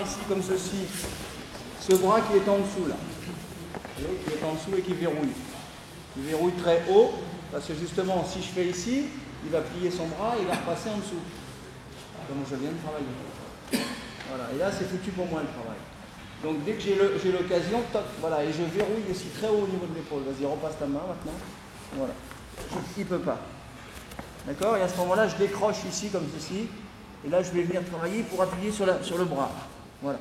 ici comme ceci, ce bras qui est en dessous là, qui est en dessous et qui verrouille. Il verrouille très haut, parce que justement, si je fais ici, il va plier son bras et il va repasser en dessous. Comme je viens de travailler. Voilà, et là c'est foutu pour moi le travail. Donc dès que j'ai l'occasion, voilà, et je verrouille aussi très haut au niveau de l'épaule. Vas-y, repasse ta main maintenant. Voilà. Il ne peut pas. D'accord? Et à ce moment-là, je décroche ici comme ceci. Et là, je vais venir travailler pour appuyer sur le bras. Voilà.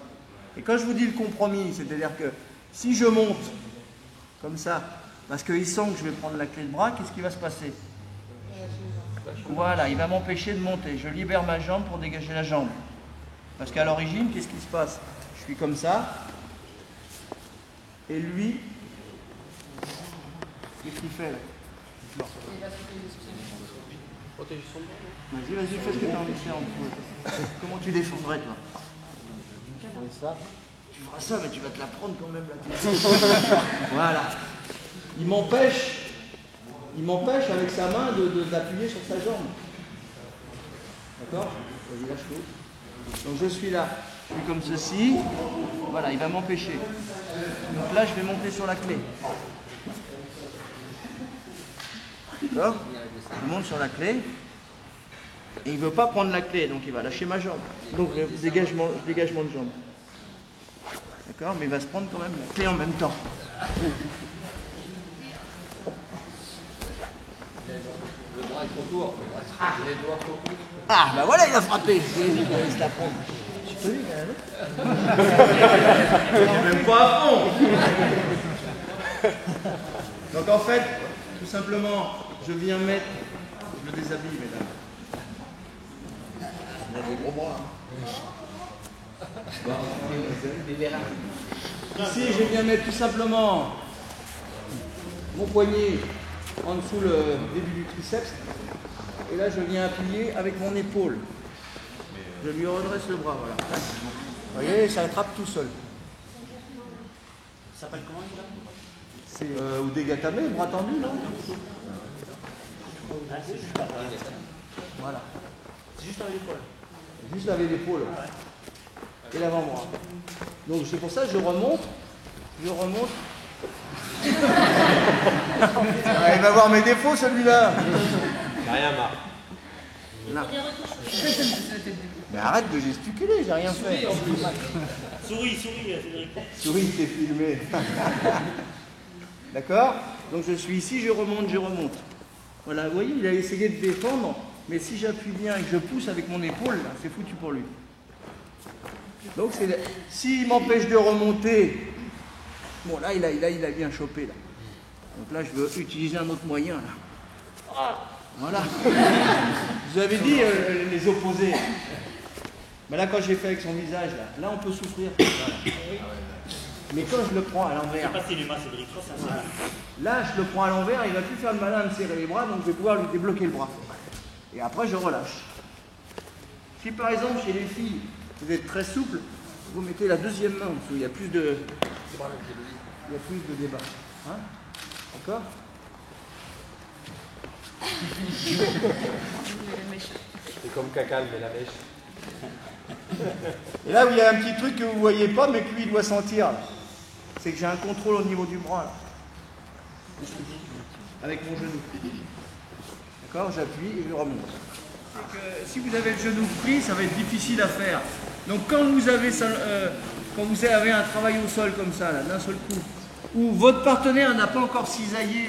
Et quand je vous dis le compromis, c'est-à-dire que si je monte comme ça, parce qu'il sent que je vais prendre la clé de bras, qu'est-ce qui va se passer? Voilà, il va m'empêcher de monter. Je libère ma jambe pour dégager la jambe. Parce qu'à l'origine, qu'est-ce qui se passe? Je suis comme ça. Et lui, qu'est-ce qu'il fait là? Vas-y, fais ce que tu as envie de faire. Comment tu défendrais, toi? Ça. Tu feras ça, mais tu vas te la prendre quand même, là. Voilà. Il m'empêche avec sa main d'appuyer sur sa jambe. D'accord? Vas-y, lâche l'autre. Donc je suis là. Je suis comme ceci. Voilà, il va m'empêcher. Donc là, je vais monter sur la clé. D'accord? Je monte sur la clé. Et il ne veut pas prendre la clé, donc il va lâcher ma jambe. Donc dégagement de jambe. D'accord? Mais il va se prendre quand même la clé en même temps. Le bras est trop court. Les doigts trop courts. Ah, bah voilà, il a frappé. Il se la prend. Tu peux lui, quand même. Même pas à fond. Donc en fait, tout simplement, je viens mettre. Je le déshabille, mesdames. Il a des gros bras. Ici, je viens mettre tout simplement mon poignet en dessous le début du triceps. Et là, je viens appuyer avec mon épaule. Je lui redresse le bras, voilà. Vous voyez, ça attrape tout seul. Ça s'appelle comment, C'est ou dégatamé, bras tendu, non? Ah, c'est juste là. Voilà. C'est juste avec l'épaule. Juste avec l'épaule. Et l'avant-bras. Donc c'est pour ça que je remonte. Ah, il va voir mes défauts, celui-là. Rien, Marc. Mais arrête de gesticuler, j'ai rien fait. Souris, Cédric. Souris, t'es filmé. D'accord? Donc je suis ici, je remonte. Voilà, vous voyez, il a essayé de défendre, mais si j'appuie bien et que je pousse avec mon épaule, là, c'est foutu pour lui. Donc s'il m'empêche de remonter, bon là il a bien chopé là. Donc là je veux utiliser un autre moyen là. Voilà. Je vous avais dit les opposés. Mais là quand j'ai fait avec son visage là on peut souffrir. Mais quand je le prends à l'envers. C'est pas si l'humain, Cédric. Voilà. Là je le prends à l'envers, il va plus faire le malin à me serrer les bras, donc je vais pouvoir lui débloquer le bras. Et après je relâche. Si par exemple chez les filles, vous êtes très souple, vous mettez la deuxième main en dessous, il y a plus de débat. Hein? D'accord? C'est comme Cacal, mais la mèche. Et là où il y a un petit truc que vous ne voyez pas, mais que lui il doit sentir, c'est que j'ai un contrôle au niveau du bras, là. Avec mon genou. D'accord? J'appuie et je remonte. C'est que si vous avez le genou pris, ça va être difficile à faire. Donc quand vous avez un travail au sol comme ça, d'un seul coup, où votre partenaire n'a pas encore cisaillé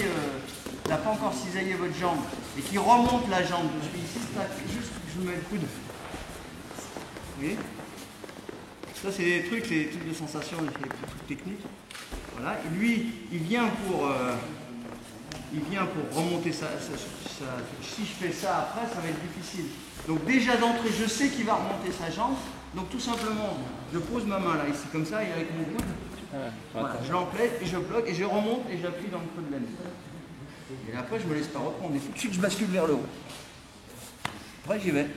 votre jambe, et qui remonte la jambe, je suis ici, juste je mets le coude. Vous voyez? Ça c'est des trucs de sensation, des trucs techniques. Voilà. Et lui, il vient pour remonter ça. Si je fais ça après, ça va être difficile. Donc déjà d'entrée, je sais qu'il va remonter sa jambe. Donc tout simplement, je pose ma main là, ici, comme ça, et avec mon coude, voilà, je l'emplaide et je bloque et je remonte et j'appuie dans le creux de la nuque. Et après, je me laisse pas reprendre. Et tout de suite, je bascule vers le haut. Après, j'y vais.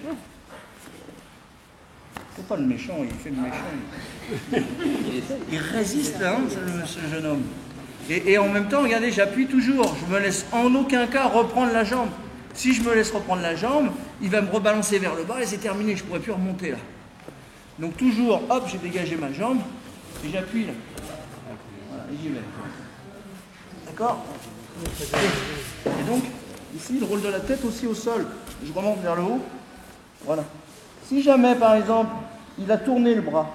C'est pas le méchant, il fait le méchant. Il résiste, hein, ce jeune homme. Et en même temps, regardez, j'appuie toujours. Je me laisse en aucun cas reprendre la jambe. Si je me laisse reprendre la jambe, il va me rebalancer vers le bas et c'est terminé. Je ne pourrai plus remonter là. Donc toujours, hop, j'ai dégagé ma jambe et j'appuie là. Voilà, et j'y vais. D'accord? Et donc, ici, le rôle de la tête aussi au sol. Je remonte vers le haut. Voilà. Si jamais, par exemple, il a tourné le bras,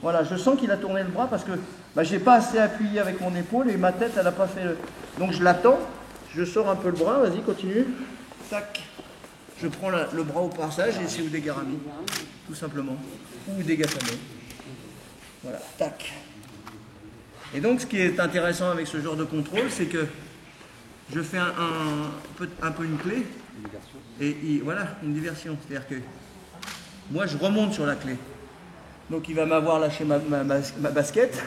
voilà, je sens qu'il a tourné le bras parce que je n'ai pas assez appuyé avec mon épaule et ma tête, elle n'a pas fait le... Donc je l'attends, je sors un peu le bras, vas-y, continue. Tac. Je prends le bras au passage et c'est des garamis, tout simplement. Ou des gasamés. Voilà, tac. Et donc, ce qui est intéressant avec ce genre de contrôle, c'est que je fais un peu une clé. Et voilà, une diversion. C'est-à-dire que moi, je remonte sur la clé. Donc, il va m'avoir lâché ma basket.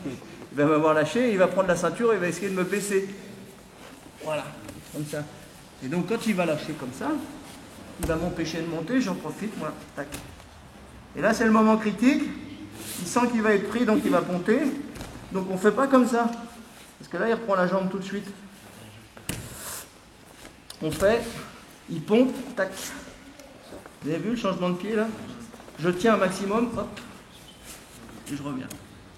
Il va m'avoir lâché, il va prendre la ceinture et il va essayer de me baisser. Voilà, comme ça. Et donc, quand il va lâcher comme ça, il va m'empêcher de monter, j'en profite, moi. Tac. Et là, c'est le moment critique. Il sent qu'il va être pris, donc il va ponter. Donc on ne fait pas comme ça. Parce que là, il reprend la jambe tout de suite. On fait, il pompe, tac. Vous avez vu le changement de pied là? Je tiens un maximum, hop. Et je reviens.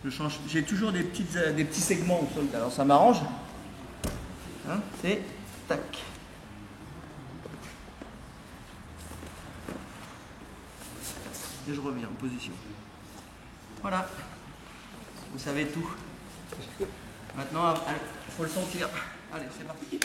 Je change. J'ai toujours des petits segments au sol. Alors ça m'arrange. Hein, c'est tac. Et je reviens en position. Voilà. Vous savez tout. Maintenant, il faut le sentir. Allez, c'est parti.